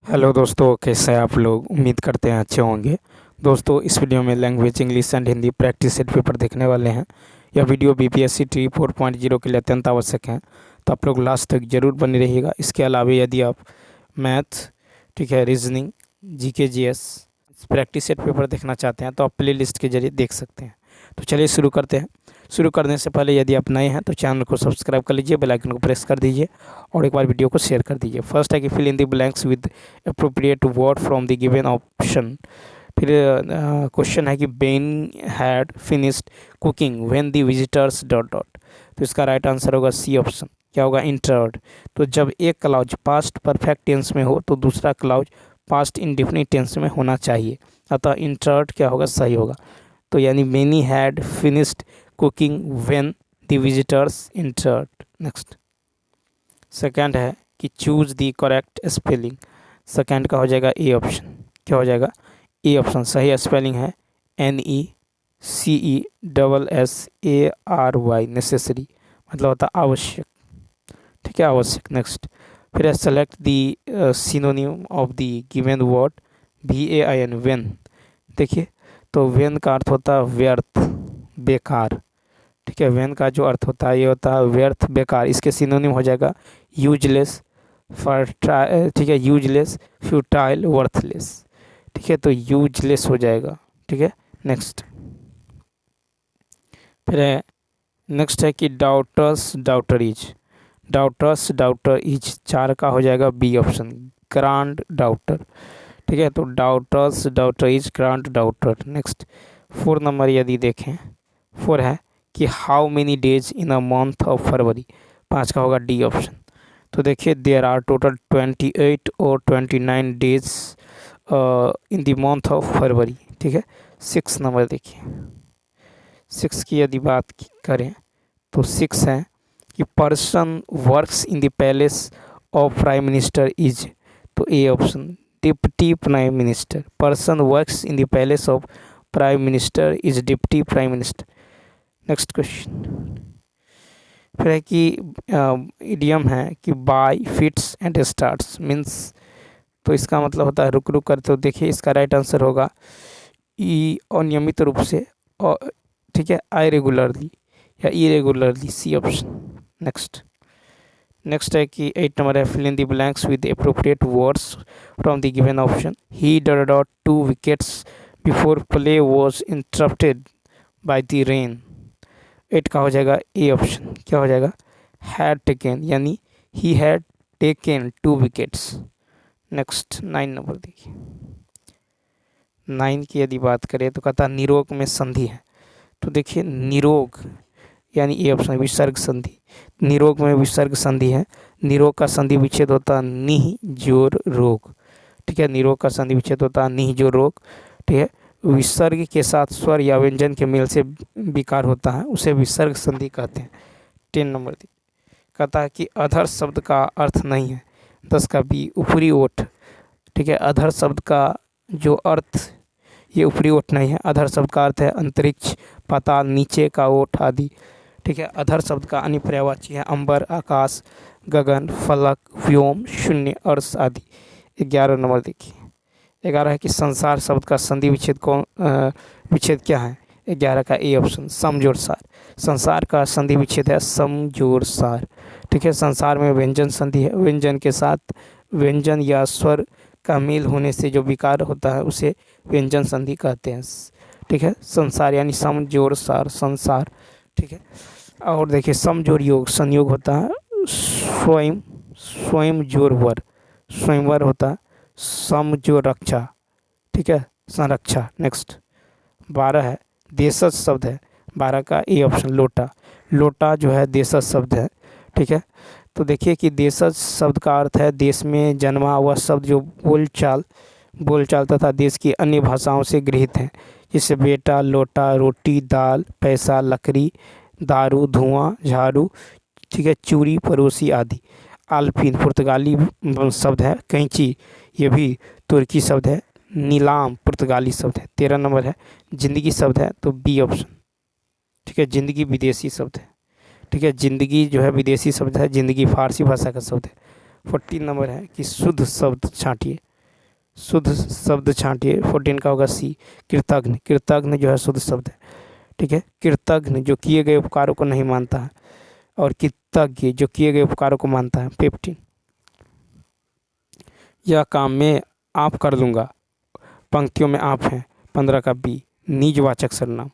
Hello दोस्तों, कैसे हैं आप लोग। उम्मीद करते हैं अच्छे होंगे। दोस्तों, इस वीडियो में language English and Hindi practice set paper देखने वाले हैं। यह वीडियो बीपीएससी टी 4.0 के लिए अत्यंत आवश्यक है, तो आप लोग लास्ट तक जरूर बने रहिएगा। इसके अलावा यदि आप मैथ, ठीक है, reasoning, GK GS practice set paper देखना चाहते हैं तो आप प्ले लिस्ट के जरिए देख सकते हैं। तो चलिए शुरू करते हैं। शुरू करने से पहले यदि आप नए हैं तो चैनल को सब्सक्राइब कर लीजिए, बेल आइकन को प्रेस कर दीजिए और एक बार वीडियो को शेयर कर दीजिए। फर्स्ट है कि fill in the blanks with appropriate word from the given option. फिर क्वेश्चन है कि Ben had finished cooking when the visitors dot dot. तो इसका राइट आंसर होगा सी ऑप्शन। क्या होगा? इंटर्ड। तो जब एक क्लाउज पास्ट परफेक्ट टेंस में हो तो दूसरा क्लाउज पास्ट इंडेफिनिट टेंस में होना चाहिए, अतः इंटर्ड क्या होगा? सही होगा। तो यानी many had finished cooking when the visitors entered. Next second है कि choose the correct spelling. Second का हो जाएगा ए ऑप्शन। क्या हो जाएगा? A option. सही स्पेलिंग है NECESSARY, नेसेसरी मतलब होता है आवश्यक। ठीक है, आवश्यक। नेक्स्ट फिर है select the synonym of the given word VAIN, when. देखिए, तो वेन का अर्थ होता है व्यर्थ, बेकार। ठीक है, वेन का जो अर्थ होता है ये होता है व्यर्थ, बेकार। इसके सिनोनिम हो जाएगा यूजलेस, फर्टाइल। ठीक है, यूजलेस, फ्यूटाइल, वर्थलेस। ठीक है, तो यूजलेस हो जाएगा। ठीक है, नेक्स्ट फिर है नेक्स्ट है कि daughters daughter is. Daughters daughter is चार का हो जाएगा बी ऑप्शन, ग्रांड डाउटर। ठीक है, तो daughters daughter is grand daughter. Next 4 number यदि देखें, 4 है कि how many days in a month of February. 5 का होगा डी ऑप्शन। तो देखिए, देयर आर टोटल 28 और 29 days in the month of February. ठीक है, 6 नंबर देखिए, 6 की यदि बात करें तो 6 है कि person works in the palace of prime minister is. तो a option, deputy prime minister. Person works in the palace of prime minister is deputy prime minister. Next question फिर है कि इडियम है कि by fits and starts means. तो इसका मतलब होता है रुक रुक कर। तो देखिए, इसका राइट आंसर होगा ई, अनियमित रूप से। और ठीक है, इरेगुलरली या इरेगुलरली, सी ऑप्शन। नेक्स्ट है कि 8 नंबर है fill in the blanks with appropriate words from the given option. He dot dot 2 wickets before play was interrupted by the rain. 8 का हो जाएगा ए ऑप्शन। क्या हो जाएगा? हैड टेकन, यानी he had taken 2 wickets. Next 9 number देखिए, 9 की यदि बात करें तो कहता निरोग में संधि है। तो देखिए, निरोग यानी ए ऑप्शन, विसर्ग संधि। निरोग में विसर्ग संधि है। निरोग का संधि विच्छेद होता है निह जोर रोग। ठीक है, निरोग का संधि विच्छेद होता है निह जोर रोग। ठीक है, विसर्ग के साथ स्वर या व्यंजन के मेल से विकार होता है, उसे विसर्ग संधि कहते हैं। 10 नंबर कहता है कि अधर शब्द का अर्थ नहीं है। 10 का बी, ऊपरी ओठ। ठीक है, अधर शब्द का जो अर्थ, ये ऊपरी ओठ नहीं है। अधर शब्द का अर्थ है अंतरिक्ष, पाताल, नीचे का ओठ आदि। ठीक है, अधर शब्द का अन्य पर्यायवाची है अंबर, आकाश, गगन, फलक, व्योम, शून्य, अर्श आदि। 11 नंबर देखिए, 11 है कि संसार शब्द का संधि विच्छेद कौन विच्छेद क्या है? 11 का ए ऑप्शन, समजोड़ सार। संसार का संधि विच्छेद है समजोड़ सार। ठीक है, संसार में व्यंजन संधि है। व्यंजन के साथ व्यंजन या स्वर का मेल होने से जो विकार होता है उसे व्यंजन संधि कहते हैं। ठीक है, संसार यानी समजोड़ सार, संसार। ठीक है, और देखिए समजोड़ योग संयोग होता है स्वयं, स्वयं जोड़ वर, स्वयंवर होता है समजोड़ रक्षा। ठीक है, संरक्षा। नेक्स्ट 12 है देशज शब्द है। 12 का ए ऑप्शन, लोटा। लोटा जो है देशज शब्द है। ठीक है, तो देखिए कि देशज शब्द का अर्थ है देश में जन्मा वह शब्द जो बोलचाल तथा देश की अन्य भाषाओं से गृहीत है, जैसे बेटा, लोटा, रोटी, दाल, पैसा, लकड़ी, दारू, धुआं, झाड़ू। ठीक है, चूड़ी, पड़ोसी आदि। आल्पिन पुर्तगाली शब्द है। कैंची ये भी तुर्की शब्द है। नीलाम पुर्तगाली शब्द है। 13 नंबर है जिंदगी शब्द है, तो बी ऑप्शन। ठीक है, जिंदगी विदेशी शब्द है। ठीक है, जिंदगी जो है विदेशी शब्द है, जिंदगी फारसी भाषा का शब्द है। 14 नंबर है कि शुद्ध शब्द छांटिए। शुद्ध शब्द छांटिए। 14 का होगा सी, कृतघ्न। कृतघ्न जो है शुद्ध शब्द है, ठीक है। कृतघ्न जो किए गए उपकारों को नहीं मानता है, और कृतज्ञ जो किए गए उपकारों को मानता है। 15, यह काम मैं आप कर लूँगा, पंक्तियों में आप हैं। 15 का बी, निजवाचक सर्वनाम,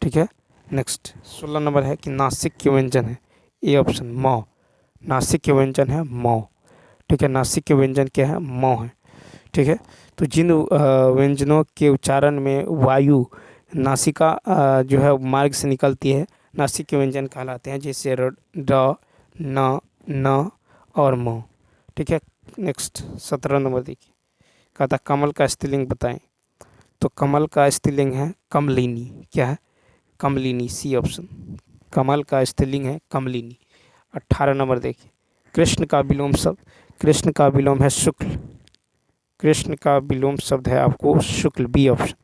ठीक है। नेक्स्ट 16 नंबर है कि नासिक के व्यंजन है। ए ऑप्शन मौ, नासिक के व्यंजन है मौ, ठीक है। नासिक के व्यंजन क्या है? मौ है, ठीक है। तो जिन व्यंजनों के उच्चारण में वायु नासिका जो है मार्ग से निकलती है, नासिक के व्यंजन कहलाते हैं, जैसे ड, न, न और म, ठीक है। नेक्स्ट 17 नंबर देखिए, कहता कमल का स्त्रीलिंग बताएं। तो कमल का स्त्रीलिंग है कमलिनी। क्या है? कमलिनी, सी ऑप्शन। कमल का स्त्रीलिंग है कमलिनी। 18 नंबर देखिए, कृष्ण का विलोम शब्द। कृष्ण का विलोम है शुक्ल। कृष्ण का विलोम शब्द है आपको शुक्ल, बी ऑप्शन।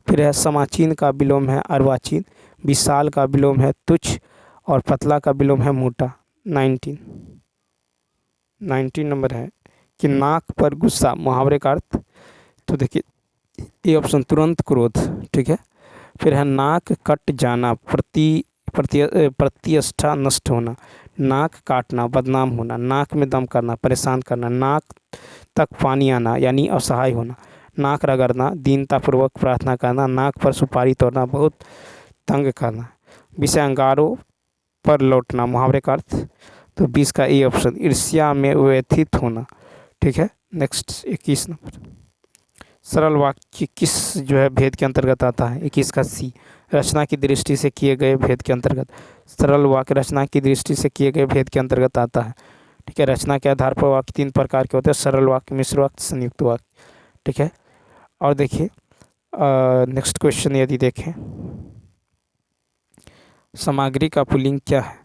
फिर है समाचीन का विलोम है अर्वाचीन। विशाल का विलोम है तुच्छ, और पतला का विलोम है मोटा। 19 नंबर है कि नाक पर गुस्सा, मुहावरे का अर्थ। तो देखिए ए ऑप्शन, तुरंत क्रोध, ठीक है। फिर है नाक कट जाना, प्रतिष्ठा नष्ट होना। नाक काटना, बदनाम होना। नाक में दम करना, परेशान करना। नाक तक पानी आना यानी असहाय होना। नाक रगड़ना, दीनतापूर्वक प्रार्थना करना। नाक पर सुपारी तोड़ना, बहुत तंग करना। विषय अंगारों पर लौटना, मुहावरे का अर्थ। तो 20 का ए ऑप्शन, ईर्ष्या में व्यथित होना, ठीक है। नेक्स्ट 21 नंबर, सरल वाक्य किस जो है भेद के अंतर्गत आता है? 21 का सी, रचना की दृष्टि से किए गए भेद के अंतर्गत। सरल वाक्य रचना की दृष्टि से किए गए भेद के अंतर्गत आता है, ठीक है। रचना के आधार पर वाक्य 3 प्रकार के होते हैं, सरल वाक्य, मिश्र वाक्य, संयुक्त वाक्य, ठीक है। और देखिए नेक्स्ट क्वेश्चन यदि देखें, सामग्री का पुल्लिंग क्या है?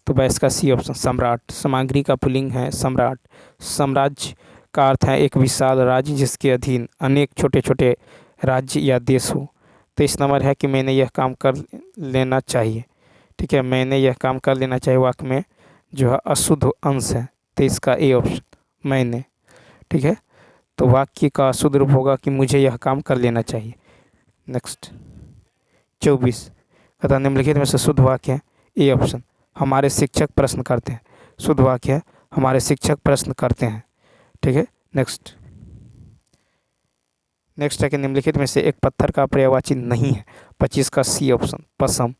तो 22 का सी ऑप्शन, सम्राट। सामग्री का पुल्लिंग है सम्राट। साम्राज्य का अर्थ है एक विशाल राज्य जिसके अधीन अनेक छोटे छोटे राज्य या देश हो। तो इस नंबर है कि मैंने यह काम कर लेना चाहिए, ठीक है। मैंने यह काम कर लेना चाहिए वाक्य में जो है अशुद्ध अंश है, तो इसका ए ऑप्शन, मैंने, ठीक है। तो वाक्य का शुद्ध रूप होगा कि मुझे यह काम कर लेना चाहिए। नेक्स्ट 24, कहता निम्नलिखित में से शुद्ध वाक्य है। ए ऑप्शन, हमारे शिक्षक प्रश्न करते हैं। शुद्ध वाक्य है हमारे शिक्षक प्रश्न करते हैं, ठीक है। नेक्स्ट है कि निम्नलिखित में से एक पत्थर का पर्यायवाची नहीं है। 25 का सी ऑप्शन, पसम।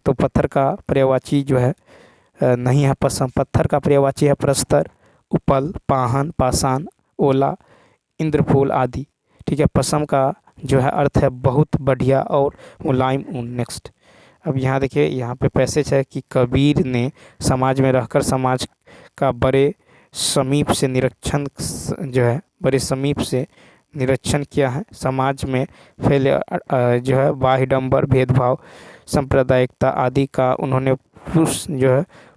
तो पत्थर का पर्यायवाची जो है नहीं है पसम। पत्थर का पर्यायवाची है प्रस्तर, उपल, पाहन, पाषाण, ओला, इंद्रफूल आदि, ठीक है। पसम का जो है अर्थ है बहुत बढ़िया और मुलायम ऊन। नेक्स्ट, अब यहाँ देखिए, यहाँ पे पैसेज है कि कबीर ने समाज में रहकर समाज का बड़े समीप से निरीक्षण जो है बड़े समीप से निरीक्षण किया है। समाज में फैले जो है बाह्यडंबर, भेदभाव, सांप्रदायिकता आदि का उन्होंने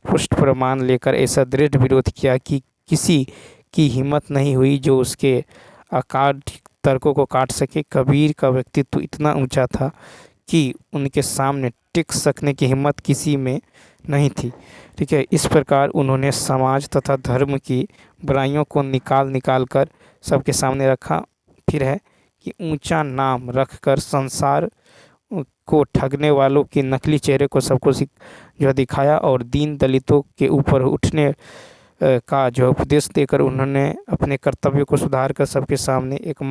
पुष्ट प्रमाण लेकर ऐसा दृढ़ विरोध किया कि किसी की हिम्मत नहीं हुई जो उसके अकाढ़ तर्कों को काट सके। कबीर का व्यक्तित्व इतना ऊंचा था कि उनके सामने टिक सकने की हिम्मत किसी में नहीं थी, ठीक है। इस प्रकार उन्होंने समाज तथा धर्म की बुराइयों को निकाल कर सबके सामने रखा। फिर है कि ऊंचा नाम रखकर संसार को ठगने वालों के नकली चेहरे को सबको जो दिखाया, और दीन दलितों के ऊपर उठने का जो उपदेश देकर उन्होंने अपने कर्तव्य को सुधार कर सबके सामने एक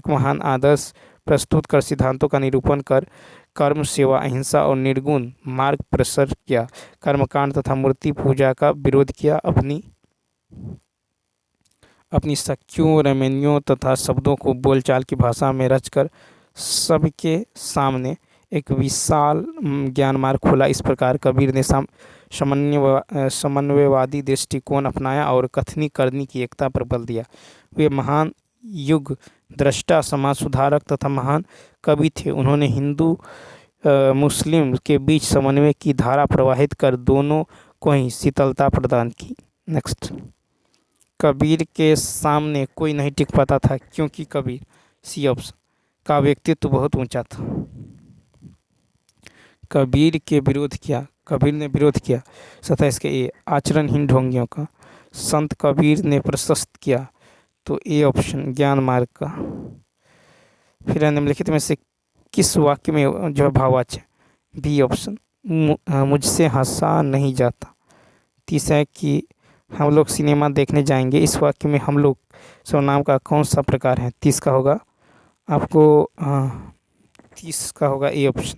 महान आदर्श प्रस्तुत कर सिद्धांतों का निरूपण कर कर्म, सेवा, अहिंसा और निर्गुण मार्ग प्रशस्त किया। कर्मकांड तथा मूर्ति पूजा का विरोध किया। अपनी शक्तियों, रमनियों तथा शब्दों को बोलचाल की भाषा में रचकर सबके सामने एक विशाल ज्ञान मार्ग खोला। इस प्रकार कबीर ने समन्वयवादी दृष्टिकोण अपनाया और कथनी करनी की एकता पर बल दिया। वे महान युग दृष्टा, समाज सुधारक तथा महान कवि थे। उन्होंने हिंदू मुस्लिम के बीच समन्वय की धारा प्रवाहित कर दोनों को ही शीतलता प्रदान की। नेक्स्ट, कबीर के सामने कोई नहीं टिक पाता था क्योंकि कबीर, सी ऑप्शन, का व्यक्तित्व बहुत ऊंचा था। कबीर ने विरोध किया 27 के ए आचरणहीन ढोंगियों का। संत कबीर ने प्रशस्त किया तो ए ऑप्शन ज्ञान मार्ग का। फिर निम्नलिखित में से किस वाक्य में जो है भाववाच्य है? बी ऑप्शन मुझसे हंसा नहीं जाता। तीसरा है कि हम लोग सिनेमा देखने जाएंगे, इस वाक्य में हम लोग सर्वनाम का कौन सा प्रकार है? तीसरा होगा आपको 30 का होगा ए ऑप्शन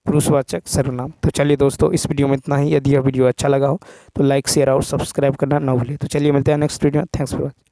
पुरुषवाचक सर्वनाम। तो चलिए दोस्तों, इस वीडियो में इतना ही। यदि यह वीडियो अच्छा लगा हो तो लाइक शेयर और सब्सक्राइब करना ना भूलिए। तो चलिए मिलते हैं नेक्स्ट वीडियो में। Thanks for watching.